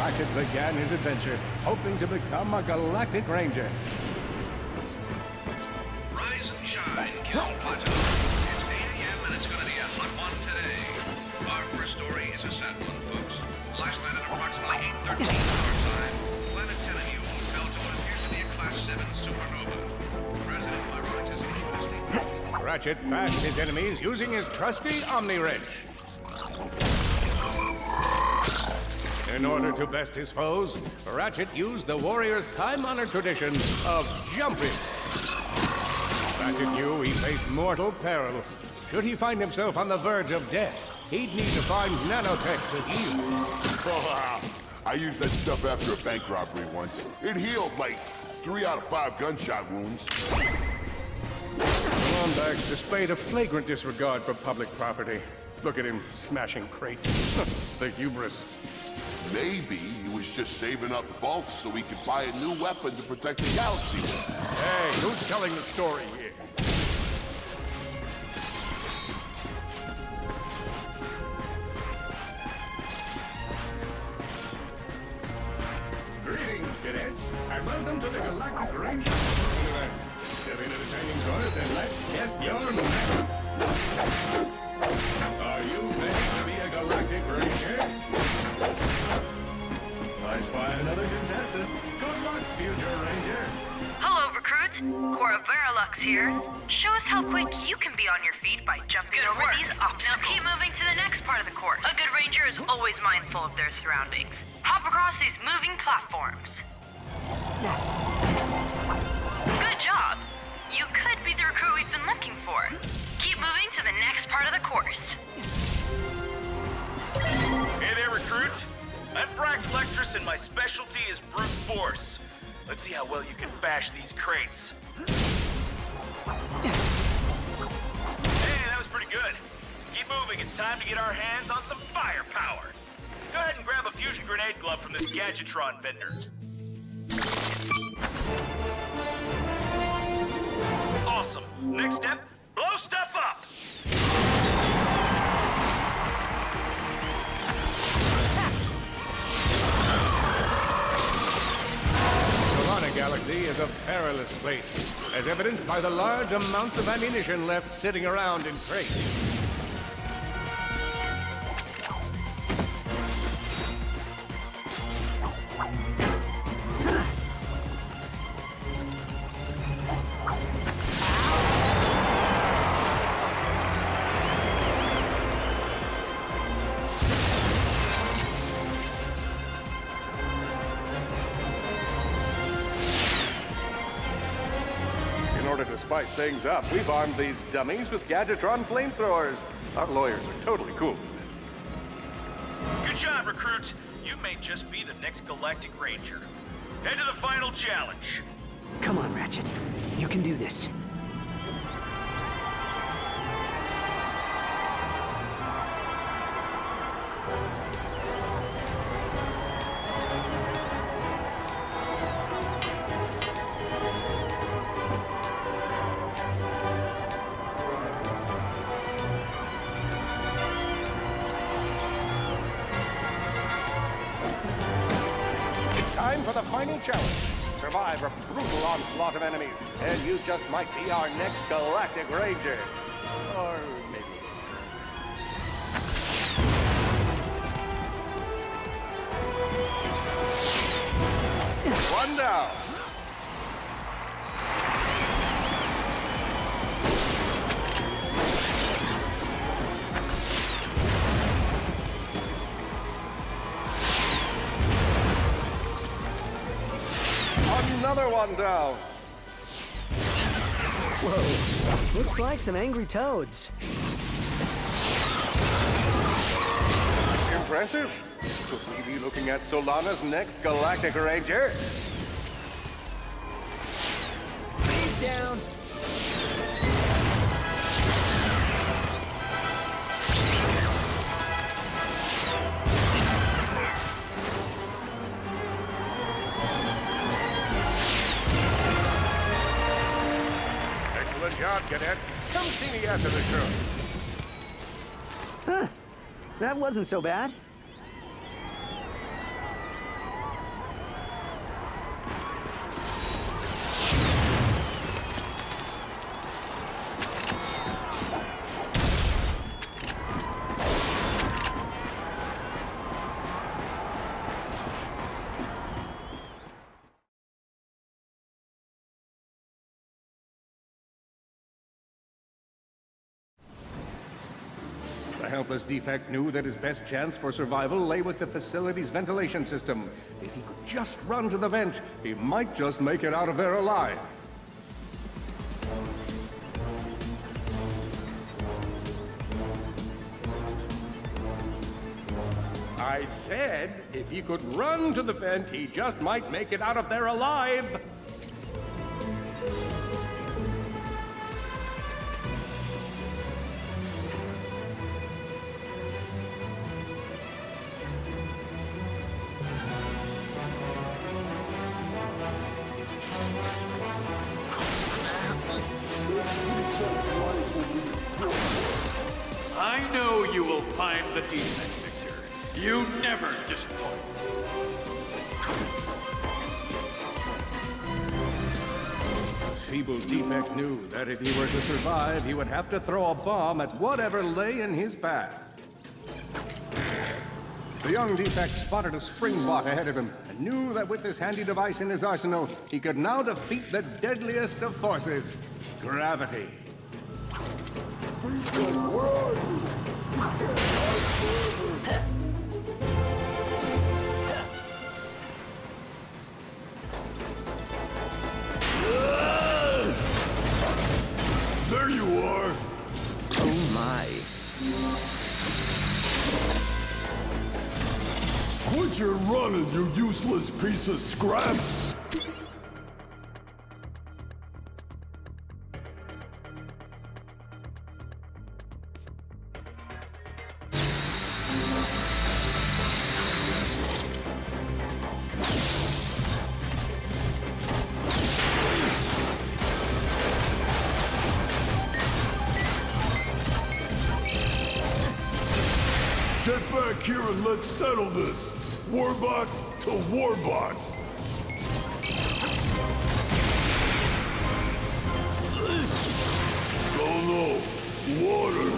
Ratchet began his adventure, hoping to become a Galactic Ranger. Rise and shine, Kissel Plateau. It's 8 a.m. and it's gonna be a hot one today. Our first story is a sad one, folks. Last night at approximately 8:13 our time, Planet Tenenu fell to what appears to be a Class 7 supernova. President Lyrox has issued a statement. Ratchet bashed his enemies using his trusty Omni-Wrench. In order to best his foes, Ratchet used the warrior's time-honored tradition of jumping. Ratchet knew he faced mortal peril. Should he find himself on the verge of death, he'd need to find nanotech to heal. Oh, I used that stuff after a bank robbery once. It healed like 3 out of 5 gunshot wounds. Lombax displayed a flagrant disregard for public property. Look at him smashing crates. The hubris. Maybe he was just saving up bulk so he could buy a new weapon to protect the galaxy. Hey, who's telling the story here? Greetings, cadets, and welcome to the Galactic Ranger. Step into the training course and let's test your mettle. Are you ready to be a Galactic Ranger? I spy another contestant. Good luck, future Ranger. Hello, recruit. Cora Verilux here. Show us how quick you can be on your feet by jumping over these obstacles. Now keep moving to the next part of the course. A good ranger is always mindful of their surroundings. Hop across these moving platforms. Good job. You could be the recruit we've been looking for. Keep moving to the next part of the course. Hey there, recruit. I'm Brax Lectress, and my specialty is brute force. Let's see how well you can bash these crates. Hey, that was pretty good. Keep moving. It's time to get our hands on some firepower. Go ahead and grab a fusion grenade glove from this Gadgetron vendor. Awesome. Next step, blow stuff up. The galaxy is a perilous place, as evidenced by the large amounts of ammunition left sitting around in crates. In order to spice things up, we've armed these dummies with Gadgetron flamethrowers. Our lawyers are totally cool with this. Good job, recruit. You may just be the next Galactic Ranger. Head to the final challenge. Come on, Ratchet. You can do this. Time for the final challenge. Survive a brutal onslaught of enemies, and you just might be our next Galactic Ranger. Or maybe. One down. Another one down. Whoa, looks like some angry toads. Impressive. Could we be looking at Solana's next Galactic Ranger? He's down. Excellent job, cadet. Come see me after the show. Huh. That wasn't so bad. helpless defect knew that his best chance for survival lay with the facility's ventilation system. If he could just run to the vent, he might just make it out of there alive. I said, if he could run to the vent, he just might make it out of there alive. I know you will find the defect, Victor. You never disappoint. Feeble defect knew that if he were to survive, he would have to throw a bomb at whatever lay in his path. The young defect spotted a spring bot ahead of him and knew that with this handy device in his arsenal, he could now defeat the deadliest of forces, gravity. There you are! Oh my. Quit your running, you useless piece of scrap! Get back here and let's settle this! Warbot to Warbot! Oh no! Water!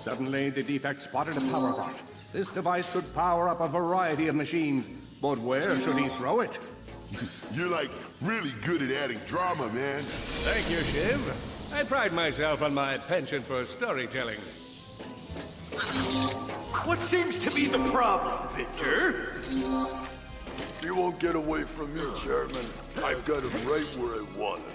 Suddenly, the defect spotted a power bot. This device could power up a variety of machines, but where should he throw it? You're like really good at adding drama, man. Thank you, Shiv. I pride myself on my penchant for storytelling. What seems to be the problem, Victor? You won't get away from me, Chairman. I've got him right where I want him.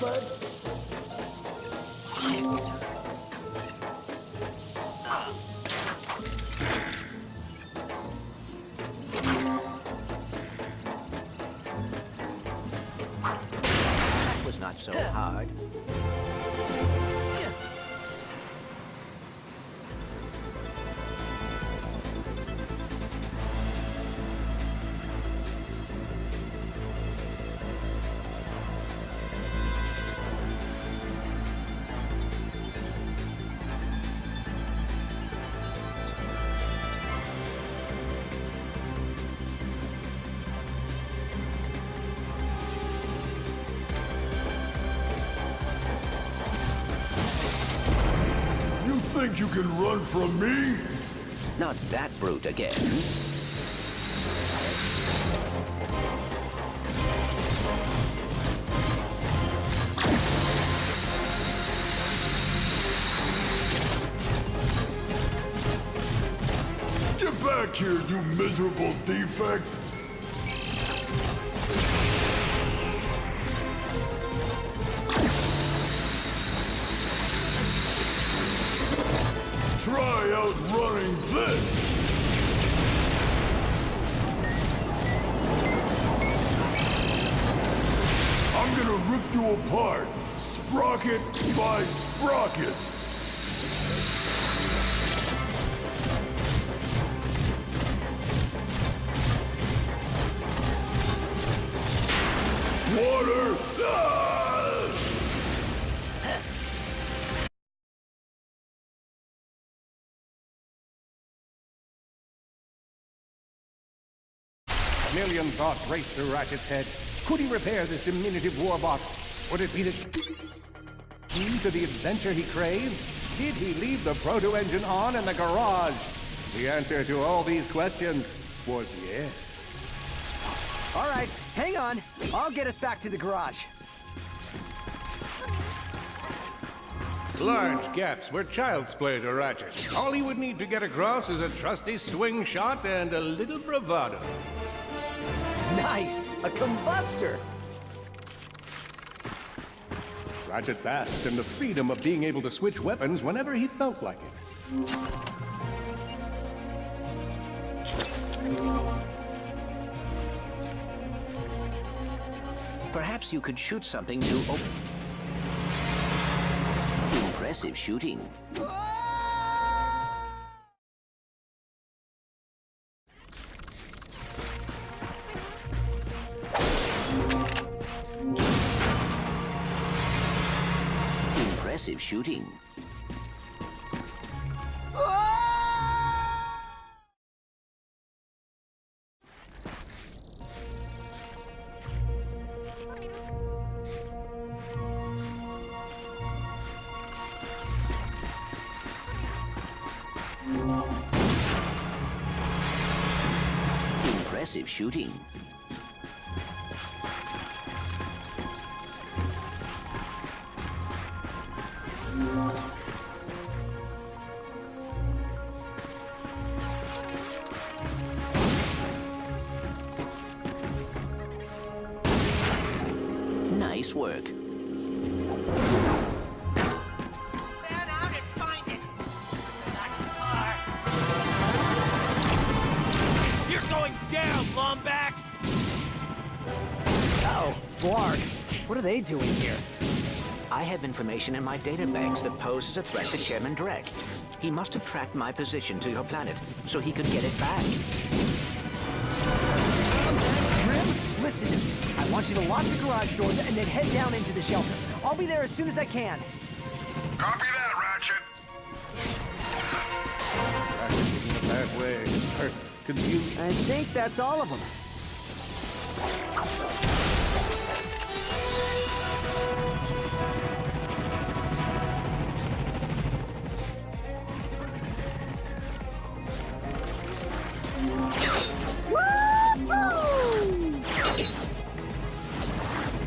That was not so hard. Think you can run from me? Not that brute again. Get back here, you miserable defect! outrunning this! I'm gonna rip you apart, sprocket by sprocket! Water! Ah! A million thoughts raced through Ratchet's head. Could he repair this diminutive warbot? Would it be the key to the adventure he craved? Did he leave the proto-engine on in the garage? The answer to all these questions was yes. All right, hang on. I'll get us back to the garage. Large gaps were child's play to Ratchet. All he would need to get across is a trusty swing shot and a little bravado. Nice! A combustor! Ratchet basked in the freedom of being able to switch weapons whenever he felt like it. Perhaps you could shoot something to open. Impressive shooting. Impressive shooting. Impressive shooting. Nice work. Man out and find it. Not far. You're going down, Lombax! Oh, Blarg. What are they doing here? I have information in my databanks that poses a threat to Chairman Drek. He must have tracked my position to your planet, so he could get it back. Grim, listen to me. I want you to lock the garage doors and then head down into the shelter. I'll be there as soon as I can. Copy that, Ratchet. Ratchet was in a bad way. Hurt, confused. I think that's all of them.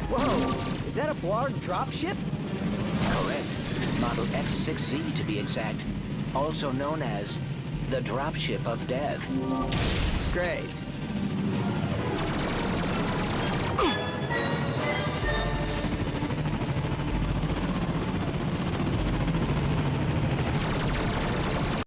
Whoa! Is that a Blarg dropship? Correct. Model X6Z to be exact. Also known as the Dropship of Death. Great.